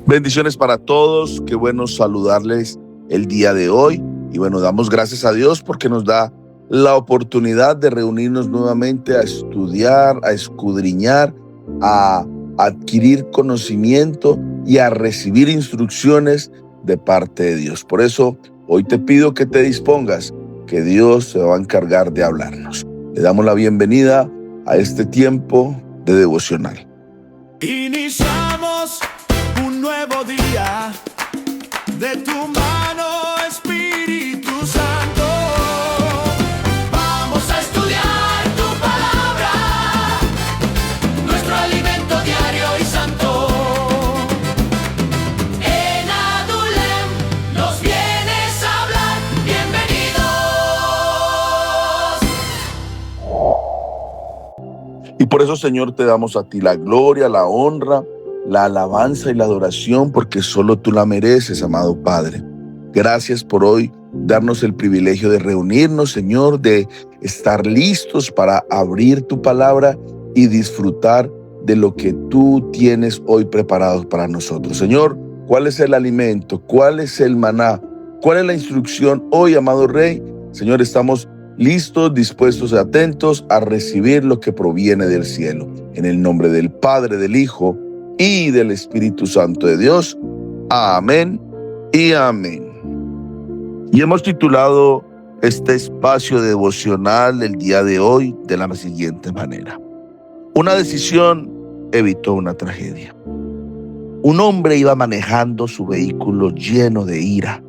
Bendiciones para todos, qué bueno saludarles el día de hoy. Y bueno, damos gracias a Dios porque nos da la oportunidad de reunirnos nuevamente a estudiar, a escudriñar, a adquirir conocimiento y a recibir instrucciones de parte de Dios. Por eso, hoy te pido que te dispongas, que Dios se va a encargar de hablarnos. Le damos la bienvenida a este tiempo de devocional. Iniciamos un nuevo día de tu mano, Espíritu Santo. Vamos a estudiar tu palabra, nuestro alimento diario y santo. En Adulem nos vienes a hablar. Bienvenidos. Y por eso, Señor, te damos a ti la gloria, la honra, la alabanza y la adoración, porque solo tú la mereces, amado Padre. Gracias por hoy darnos el privilegio de reunirnos, Señor, de estar listos para abrir tu palabra y disfrutar de lo que tú tienes hoy preparado para nosotros. Señor, ¿cuál es el alimento? ¿Cuál es el maná? ¿Cuál es la instrucción hoy, amado Rey? Señor, estamos listos, dispuestos y atentos a recibir lo que proviene del cielo. En el nombre del Padre, del Hijo y del Espíritu Santo de Dios. Amén y amén. Y hemos titulado este espacio devocional el día de hoy de la siguiente manera: una decisión evitó una tragedia. Un hombre iba manejando su vehículo lleno de ira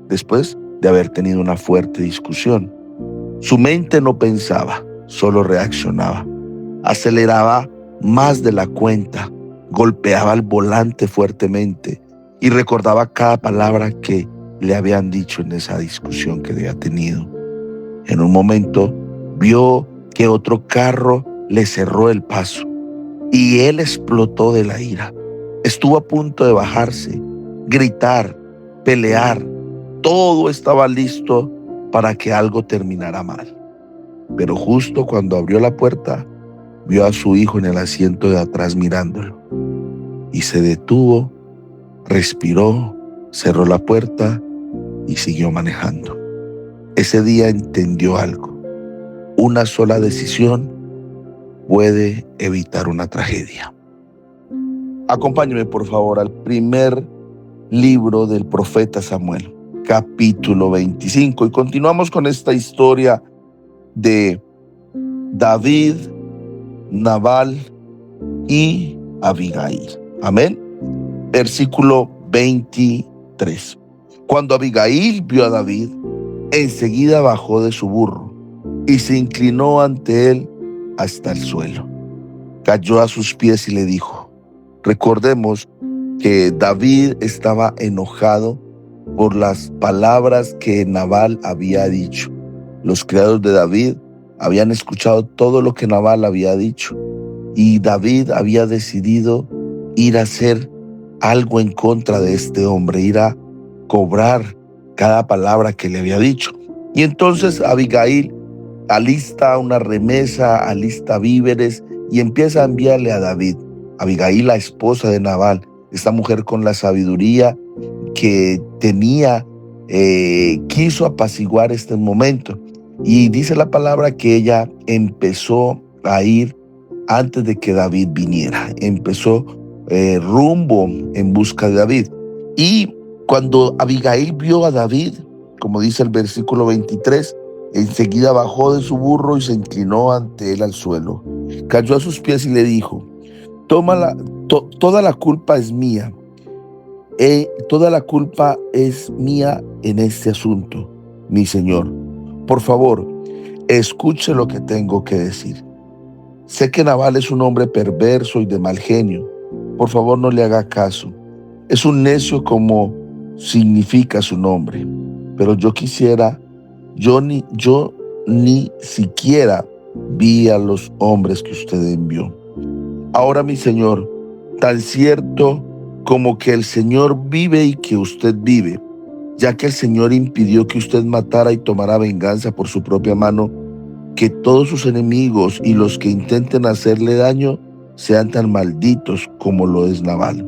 después de haber tenido una fuerte discusión. Su mente no pensaba, solo reaccionaba. Aceleraba más de la cuenta, golpeaba el volante fuertemente y recordaba cada palabra que le habían dicho en esa discusión que había tenido. En un momento vio que otro carro le cerró el paso y él explotó de la ira. Estuvo a punto de bajarse, gritar, pelear. Todo estaba listo para que algo terminara mal. Pero justo cuando abrió la puerta, vio a su hijo en el asiento de atrás mirándolo. Y se detuvo, respiró, cerró la puerta y siguió manejando. Ese día entendió algo: una sola decisión puede evitar una tragedia. Acompáñeme, por favor, al primer libro del profeta Samuel, capítulo 25, y continuamos con esta historia de David, Nabal y Abigail. Amén. Versículo 23. Cuando Abigail vio a David, enseguida bajó de su burro y se inclinó ante él hasta el suelo. Cayó a sus pies y le dijo. Recordemos que David estaba enojado por las palabras que Nabal había dicho. Los criados de David habían escuchado todo lo que Nabal había dicho y David había decidido ir a hacer algo en contra de este hombre, ir a cobrar cada palabra que le había dicho. Y entonces Abigail alista una remesa, alista víveres y empieza a enviarle a David. Abigail, la esposa de Nabal, esta mujer con la sabiduría que tenía, quiso apaciguar este momento. Y dice la palabra que ella empezó a ir antes de que David viniera. Empezó rumbo en busca de David. Y cuando Abigail vio a David, como dice el versículo 23, enseguida bajó de su burro y se inclinó ante él al suelo. Cayó a sus pies y le dijo: toda la culpa es mía. Toda la culpa es mía en este asunto, mi señor. Por favor, escuche lo que tengo que decir. Sé que Nabal es un hombre perverso y de mal genio. Por favor, no le haga caso. Es un necio como significa su nombre. Pero yo ni siquiera vi a los hombres que usted envió. Ahora, mi señor, tan cierto como que el Señor vive y que usted vive, ya que el Señor impidió que usted matara y tomara venganza por su propia mano, que todos sus enemigos y los que intenten hacerle daño sean tan malditos como lo es Nabal.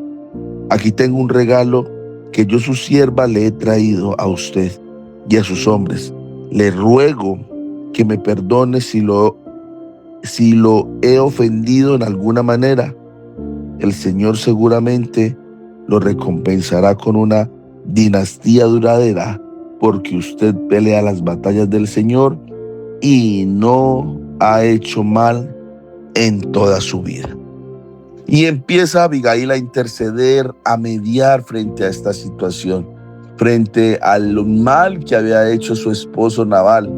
Aquí tengo un regalo que yo su sierva le he traído a usted y a sus hombres. Le ruego que me perdone si lo he ofendido en alguna manera. El Señor seguramente lo recompensará con una dinastía duradera, porque usted pelea las batallas del Señor y no ha hecho mal en toda su vida. Y empieza Abigail a interceder, a mediar frente a esta situación, frente al mal que había hecho su esposo Nabal,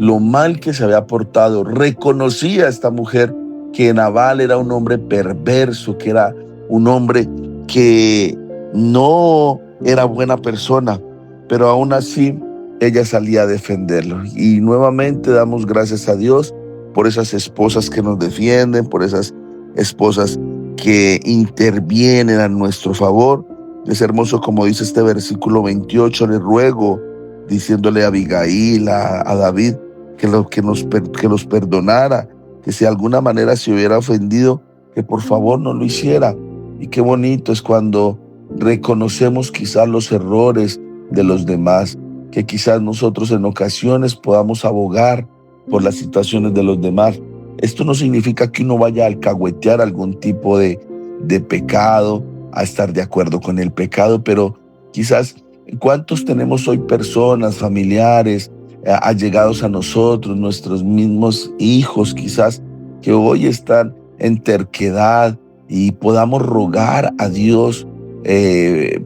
lo mal que se había portado. Reconocía a esta mujer que Nabal era un hombre perverso, que era un hombre que no era buena persona, pero aún así ella salía a defenderlo. Y nuevamente damos gracias a Dios por esas esposas que nos defienden, por esas esposas que intervienen a nuestro favor. Es hermoso como dice este versículo 28, le ruego, diciéndole a Abigail, a David, que los perdonara, que si de alguna manera se hubiera ofendido, que por favor no lo hiciera. Y qué bonito es cuando reconocemos quizás los errores de los demás, que quizás nosotros en ocasiones podamos abogar por las situaciones de los demás. Esto no significa que uno vaya a alcahuetear algún tipo de pecado, a estar de acuerdo con el pecado, pero quizás ¿cuántos tenemos hoy personas, familiares, allegados a nosotros, nuestros mismos hijos quizás, que hoy están en terquedad y podamos rogar a Dios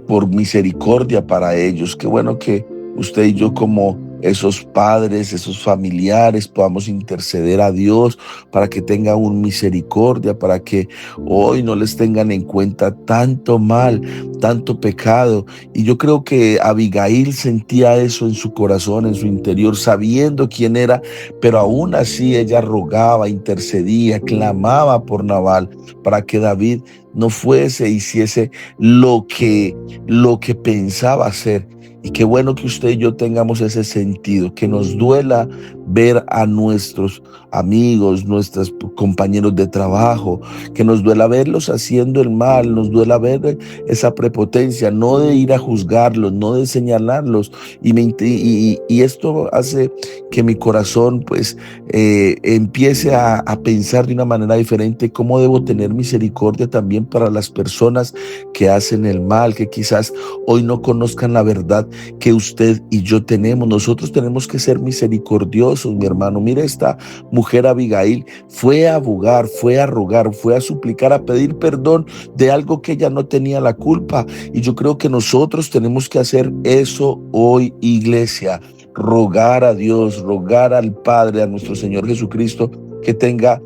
por misericordia para ellos? Qué bueno que usted y yo como esos padres, esos familiares, podamos interceder a Dios para que tenga un misericordia, para que hoy no les tengan en cuenta tanto mal, tanto pecado. Y yo creo que Abigail sentía eso en su corazón, en su interior, sabiendo quién era, pero aún así ella rogaba, intercedía, clamaba por Nabal para que David no fuese e hiciese lo que pensaba hacer. Y qué bueno que usted y yo tengamos ese sentido, que nos duela ver a nuestros amigos, nuestros compañeros de trabajo, que nos duela verlos haciendo el mal, nos duela ver esa prepotencia, no de ir a juzgarlos, no de señalarlos. Y esto hace que mi corazón pues empiece a pensar de una manera diferente cómo debo tener misericordia también para las personas que hacen el mal, que quizás hoy no conozcan la verdad que usted y yo tenemos. Nosotros tenemos que ser misericordiosos, mi hermano. Mire, esta mujer Abigail fue a abogar, fue a rogar, fue a suplicar, a pedir perdón de algo que ella no tenía la culpa. Y yo creo que nosotros tenemos que hacer eso hoy, iglesia. Rogar a Dios, rogar al Padre, a nuestro Señor Jesucristo, que tenga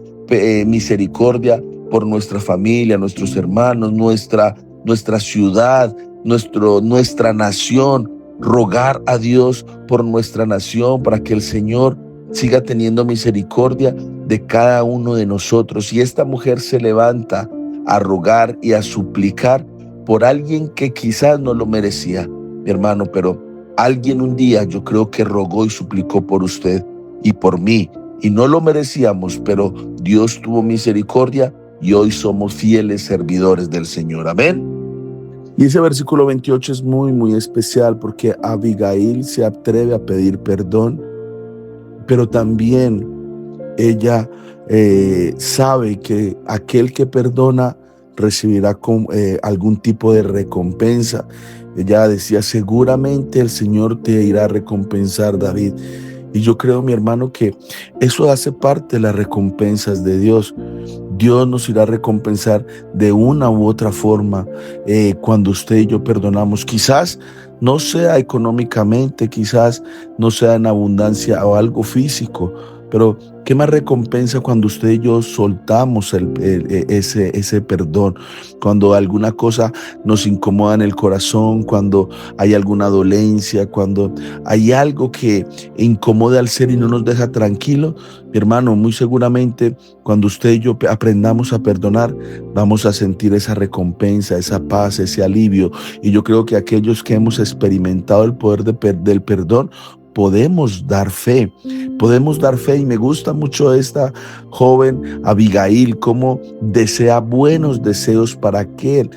misericordia por nuestra familia, nuestros hermanos, nuestra ciudad, nuestra nación. Rogar a Dios por nuestra nación para que el Señor siga teniendo misericordia de cada uno de nosotros. Y esta mujer se levanta a rogar y a suplicar por alguien que quizás no lo merecía, mi hermano, pero alguien un día yo creo que rogó y suplicó por usted y por mí, y no lo merecíamos, pero Dios tuvo misericordia y hoy somos fieles servidores del Señor. Amén. Y ese versículo 28 es muy, muy especial porque Abigail se atreve a pedir perdón, pero también ella sabe que aquel que perdona recibirá algún tipo de recompensa. Ella decía, seguramente el Señor te irá a recompensar, David. Y yo creo, mi hermano, que eso hace parte de las recompensas de Dios. Dios nos irá a recompensar de una u otra forma cuando usted y yo perdonamos. Quizás no sea económicamente, quizás no sea en abundancia o algo físico, pero ¿qué más recompensa cuando usted y yo soltamos ese perdón? Cuando alguna cosa nos incomoda en el corazón, cuando hay alguna dolencia, cuando hay algo que incomoda al ser y no nos deja tranquilos, mi hermano, muy seguramente cuando usted y yo aprendamos a perdonar, vamos a sentir esa recompensa, esa paz, ese alivio. Y yo creo que aquellos que hemos experimentado el poder del perdón, podemos dar fe, y me gusta mucho esta joven Abigail, cómo desea buenos deseos para aquel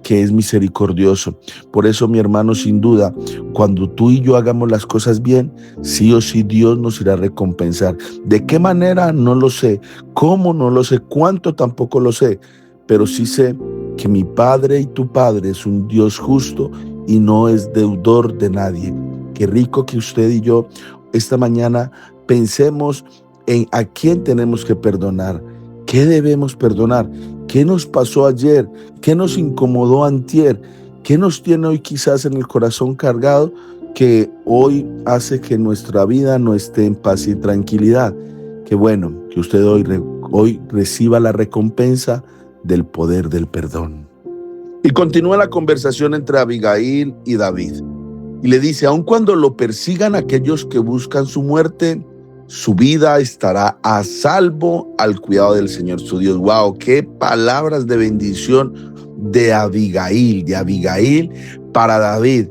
que es misericordioso. Por eso, mi hermano, sin duda, cuando tú y yo hagamos las cosas bien, sí o sí Dios nos irá a recompensar. ¿De qué manera? No lo sé. ¿Cómo? No lo sé. ¿Cuánto? Tampoco lo sé. Pero sí sé que mi Padre y tu Padre es un Dios justo y no es deudor de nadie. Qué rico que usted y yo esta mañana pensemos en a quién tenemos que perdonar, qué debemos perdonar, qué nos pasó ayer, qué nos incomodó antier, qué nos tiene hoy quizás en el corazón cargado, que hoy hace que nuestra vida no esté en paz y tranquilidad. Qué bueno que usted hoy reciba la recompensa del poder del perdón. Y continúa la conversación entre Abigail y David. Y le dice, aun cuando lo persigan aquellos que buscan su muerte, su vida estará a salvo al cuidado del Señor su Dios. ¡Wow! ¡Qué palabras de bendición de Abigail para David!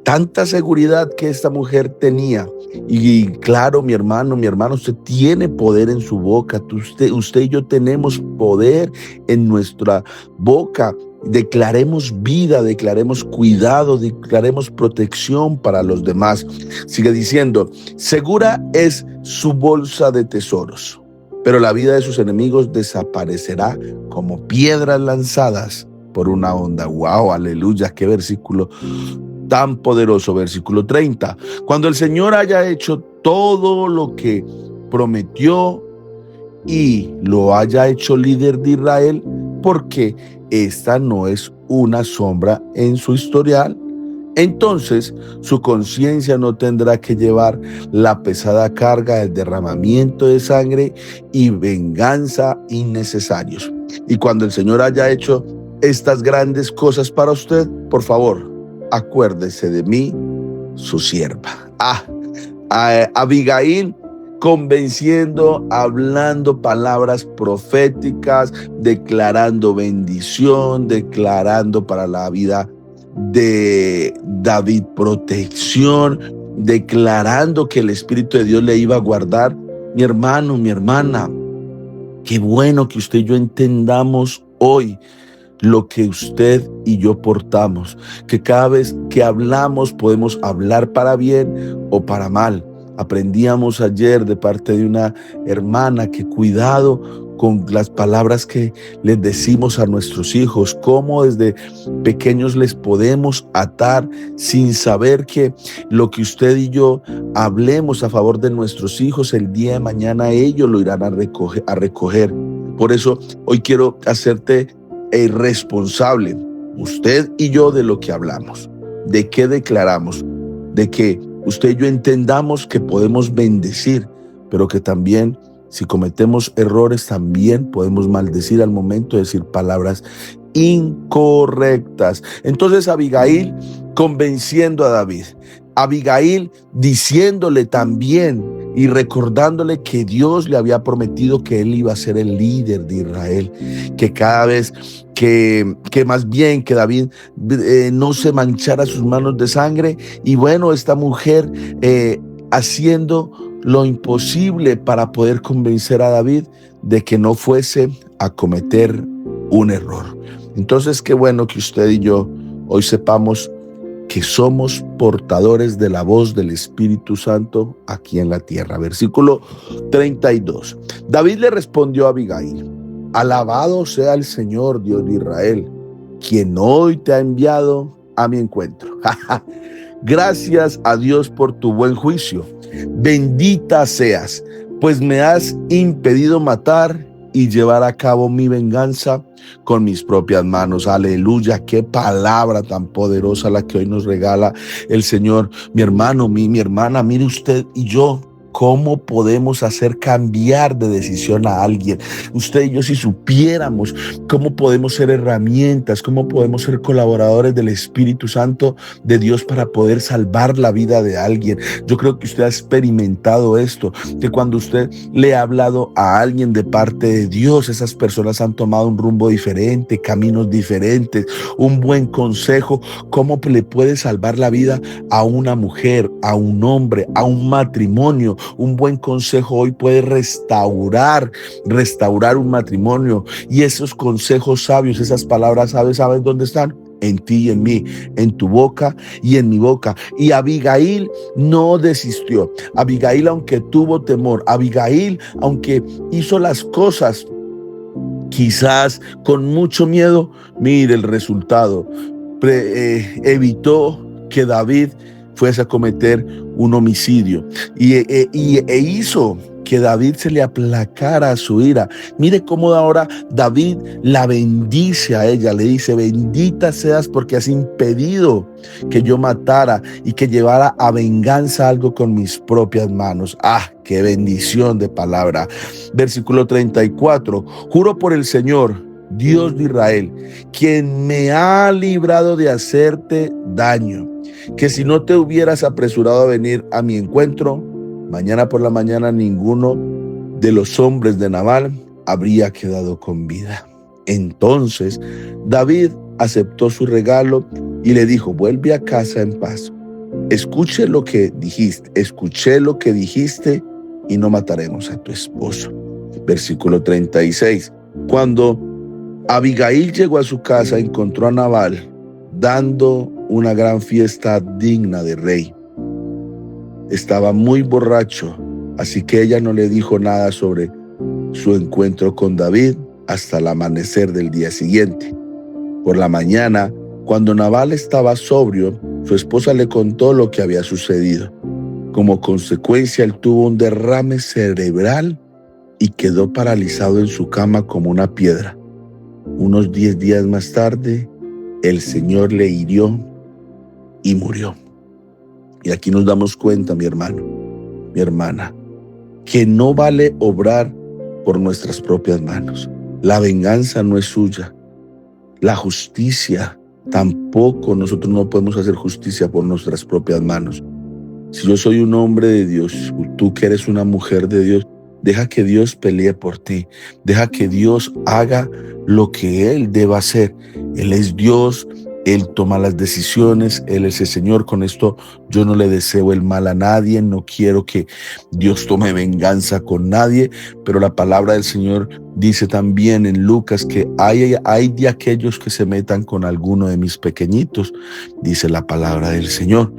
Tanta seguridad que esta mujer tenía. Y claro, mi hermano, usted tiene poder en su boca. Usted y yo tenemos poder en nuestra boca. Declaremos vida, declaremos cuidado, declaremos protección para los demás. Sigue diciendo, segura es su bolsa de tesoros, pero la vida de sus enemigos desaparecerá como piedras lanzadas por una onda. ¡Wow! ¡Aleluya! ¡Qué versículo tan poderoso! Versículo 30. Cuando el Señor haya hecho todo lo que prometió y lo haya hecho líder de Israel, porque esta no es una sombra en su historial, entonces su conciencia no tendrá que llevar la pesada carga del derramamiento de sangre y venganza innecesarios. Y cuando el Señor haya hecho estas grandes cosas para usted, por favor, acuérdese de mí, su sierva. Abigail convenciendo, hablando palabras proféticas, declarando bendición, declarando para la vida de David protección, declarando que el Espíritu de Dios le iba a guardar. Mi hermano, mi hermana, qué bueno que usted y yo entendamos hoy lo que usted y yo portamos, que cada vez que hablamos podemos hablar para bien o para mal. Aprendíamos ayer de parte de una hermana que cuidado con las palabras que les decimos a nuestros hijos, cómo desde pequeños les podemos atar sin saber que lo que usted y yo hablemos a favor de nuestros hijos, el día de mañana ellos lo irán a recoger. Por eso hoy quiero hacerte responsable, usted y yo, de lo que hablamos, de qué declaramos, de que usted y yo entendamos que podemos bendecir, pero que también si cometemos errores también podemos maldecir al momento de decir palabras incorrectas. Entonces Abigail convenciendo a David, Abigail diciéndole también y recordándole que Dios le había prometido que él iba a ser el líder de Israel, que cada vez que más bien que David no se manchara sus manos de sangre. Y bueno, esta mujer haciendo lo imposible para poder convencer a David de que no fuese a cometer un error. Entonces, qué bueno que usted y yo hoy sepamos que somos portadores de la voz del Espíritu Santo aquí en la tierra. Versículo 32. David le respondió a Abigail: alabado sea el Señor Dios de Israel, quien hoy te ha enviado a mi encuentro. Gracias a Dios por tu buen juicio. Bendita seas, pues me has impedido matar y llevar a cabo mi venganza con mis propias manos. Aleluya, qué palabra tan poderosa la que hoy nos regala el Señor. Mi hermano, mi hermana, mire usted y yo, ¿cómo podemos hacer cambiar de decisión a alguien? Usted y yo, si supiéramos cómo podemos ser herramientas, cómo podemos ser colaboradores del Espíritu Santo de Dios para poder salvar la vida de alguien. Yo creo que usted ha experimentado esto, que cuando usted le ha hablado a alguien de parte de Dios, esas personas han tomado un rumbo diferente, caminos diferentes, un buen consejo. ¿Cómo le puede salvar la vida a una mujer, a un hombre, a un matrimonio? Un buen consejo hoy puede restaurar un matrimonio. Y esos consejos sabios, esas palabras sabias, ¿saben dónde están? en ti y en mí, en tu boca y en mi boca. Y Abigail no desistió. Abigail, aunque tuvo temor, Abigail, aunque hizo las cosas quizás con mucho miedo, mire el resultado. Evitó que David fuese a cometer un homicidio e hizo que David se le aplacara a su ira. Mire cómo ahora David la bendice a ella, le dice: bendita seas porque has impedido que yo matara y que llevara a venganza algo con mis propias manos. ¡Ah, qué bendición de palabra! Versículo 34, juro por el Señor, Dios de Israel, quien me ha librado de hacerte daño, que si no te hubieras apresurado a venir a mi encuentro, mañana por la mañana ninguno de los hombres de Nabal habría quedado con vida. Entonces David aceptó su regalo y le dijo: vuelve a casa en paz. Escuché lo que dijiste y no mataremos a tu esposo. Versículo 36. Cuando Abigail llegó a su casa, encontró a Nabal dando una gran fiesta digna de rey. Estaba muy borracho, así que ella no le dijo nada sobre su encuentro con David hasta el amanecer del día siguiente. Por la mañana, cuando Nabal estaba sobrio, su esposa le contó lo que había sucedido. Como consecuencia, él tuvo un derrame cerebral y quedó paralizado en su cama como una piedra. Unos 10 días más tarde, el Señor le hirió y murió. Y aquí nos damos cuenta, mi hermano, mi hermana, que no vale obrar por nuestras propias manos. La venganza no es suya. La justicia tampoco, nosotros no podemos hacer justicia por nuestras propias manos. Si yo soy un hombre de Dios, tú que eres una mujer de Dios, deja que Dios pelee por ti. Deja que Dios haga lo que Él deba hacer. Él es Dios, Él toma las decisiones, Él es el Señor. Con esto yo no le deseo el mal a nadie, no quiero que Dios tome venganza con nadie, pero la palabra del Señor dice también en Lucas que hay de aquellos que se metan con alguno de mis pequeñitos, dice la palabra del Señor.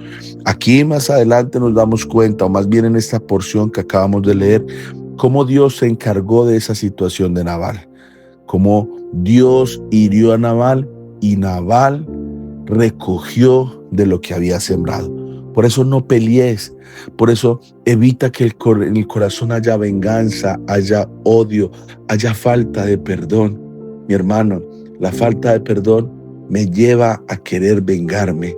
Aquí más adelante nos damos cuenta, o más bien en esta porción que acabamos de leer, cómo Dios se encargó de esa situación de Nabal, cómo Dios hirió a Nabal y Nabal recogió de lo que había sembrado. Por eso no pelees, por eso evita que en el corazón haya venganza, haya odio, haya falta de perdón. Mi hermano, la falta de perdón me lleva a querer vengarme.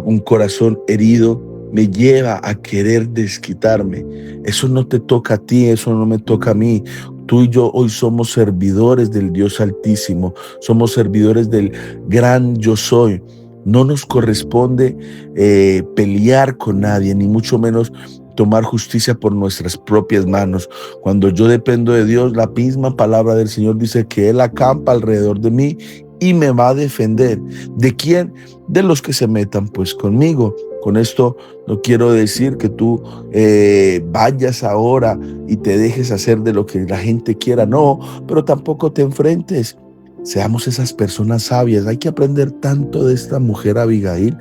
Un corazón herido me lleva a querer desquitarme. Eso no te toca a ti, eso no me toca a mí. Tú y yo hoy somos servidores del Dios Altísimo, somos servidores del gran yo soy. No nos corresponde pelear con nadie, ni mucho menos tomar justicia por nuestras propias manos. Cuando yo dependo de Dios, la misma palabra del Señor dice que Él acampa alrededor de mí y me va a defender. ¿De quién? De los que se metan pues conmigo. Con esto no quiero decir que tú vayas ahora y te dejes hacer de lo que la gente quiera, no, pero tampoco te enfrentes. Seamos esas personas sabias. Hay que aprender tanto de esta mujer Abigail,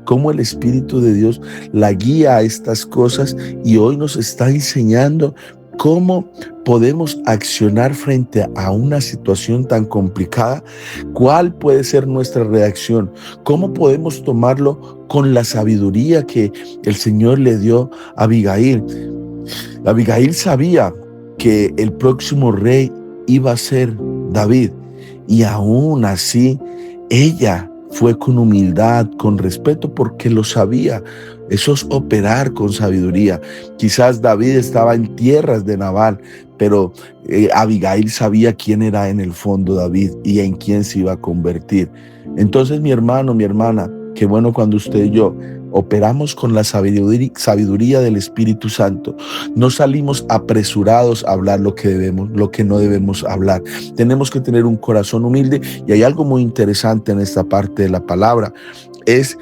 cómo el Espíritu de Dios la guía a estas cosas y hoy nos está enseñando cómo podemos accionar frente a una situación tan complicada. ¿Cuál puede ser nuestra reacción? ¿Cómo podemos tomarlo con la sabiduría que el Señor le dio a Abigail? Abigail sabía que el próximo rey iba a ser David y aún así ella fue con humildad, con respeto, porque lo sabía. Eso es operar con sabiduría. Quizás David estaba en tierras de Nabal, pero Abigail sabía quién era en el fondo David y en quién se iba a convertir. Entonces, mi hermano, mi hermana, qué bueno cuando usted y yo operamos con la sabiduría del Espíritu Santo. No salimos apresurados a hablar lo que no debemos hablar. Tenemos que tener un corazón humilde y hay algo muy interesante en esta parte de la palabra. Es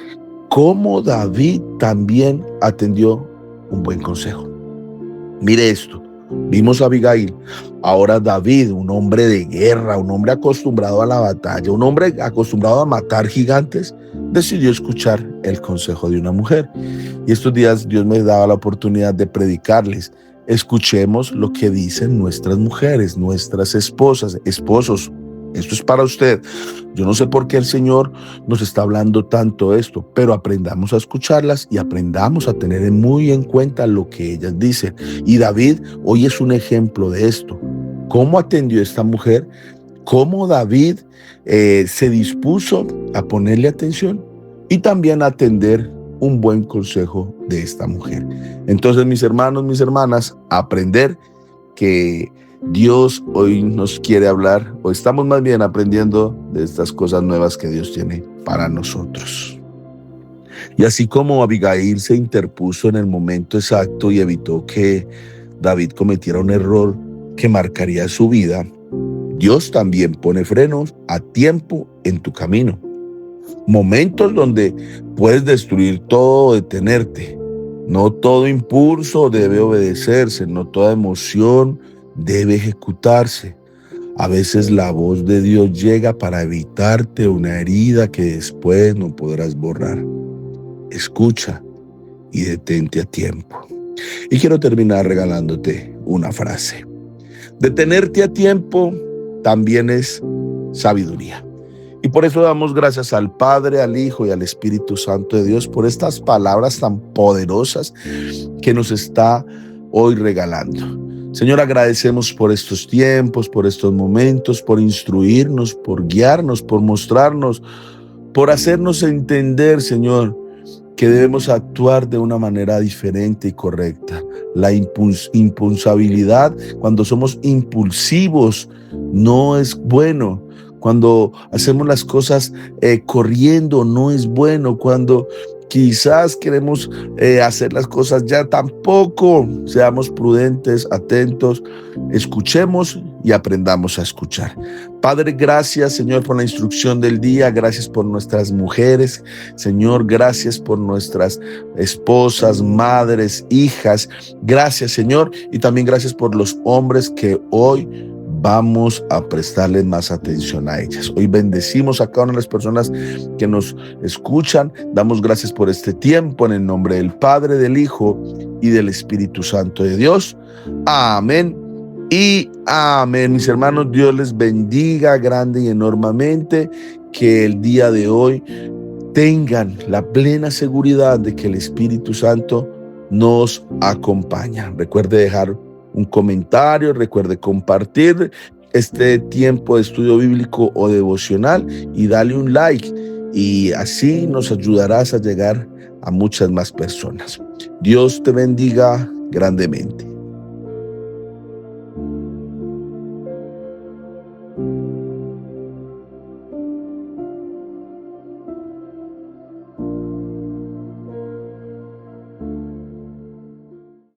cómo David también atendió un buen consejo. Mire esto. Vimos a Abigail. Ahora David, un hombre de guerra, un hombre acostumbrado a la batalla, un hombre acostumbrado a matar gigantes, decidió escuchar el consejo de una mujer. Y estos días Dios me daba la oportunidad de predicarles. Escuchemos lo que dicen nuestras mujeres, nuestras esposas, esposos. Esto es para usted. Yo no sé por qué el Señor nos está hablando tanto esto, pero aprendamos a escucharlas y aprendamos a tener muy en cuenta lo que ellas dicen. Y David hoy es un ejemplo de esto. ¿Cómo atendió esta mujer? ¿Cómo David se dispuso a ponerle atención y también a atender un buen consejo de esta mujer? Entonces, mis hermanos, mis hermanas, aprender que Dios hoy nos quiere hablar, o estamos más bien aprendiendo de estas cosas nuevas que Dios tiene para nosotros. Y así como Abigail se interpuso en el momento exacto y evitó que David cometiera un error que marcaría su vida, Dios también pone frenos a tiempo en tu camino. Momentos donde puedes destruir todo o detenerte. No todo impulso debe obedecerse, no toda emoción debe ejecutarse. A veces la voz de Dios llega para evitarte una herida que después no podrás borrar. Escucha y detente a tiempo. Y quiero terminar regalándote una frase. Detenerte a tiempo también es sabiduría. Y por eso damos gracias al Padre, al Hijo y al Espíritu Santo de Dios por estas palabras tan poderosas que nos está hoy regalando. Señor, agradecemos por estos tiempos, por estos momentos, por instruirnos, por guiarnos, por mostrarnos, por hacernos entender, Señor, que debemos actuar de una manera diferente y correcta. La impulsabilidad, cuando somos impulsivos, no es bueno. Cuando hacemos las cosas corriendo, no es bueno. Cuando quizás queremos hacer las cosas ya, tampoco. Seamos prudentes, atentos, escuchemos y aprendamos a escuchar. Padre, gracias, Señor, por la instrucción del día. Gracias por nuestras mujeres. Señor, gracias por nuestras esposas, madres, hijas. Gracias, Señor. Y también gracias por los hombres que hoy vamos a prestarle más atención a ellas. Hoy bendecimos a cada una de las personas que nos escuchan. Damos gracias por este tiempo en el nombre del Padre, del Hijo y del Espíritu Santo de Dios. Amén y amén. Mis hermanos, Dios les bendiga grande y enormemente. Que el día de hoy tengan la plena seguridad de que el Espíritu Santo nos acompaña. Recuerde dejar un comentario, recuerde compartir este tiempo de estudio bíblico o devocional y dale un like, y así nos ayudarás a llegar a muchas más personas. Dios te bendiga grandemente.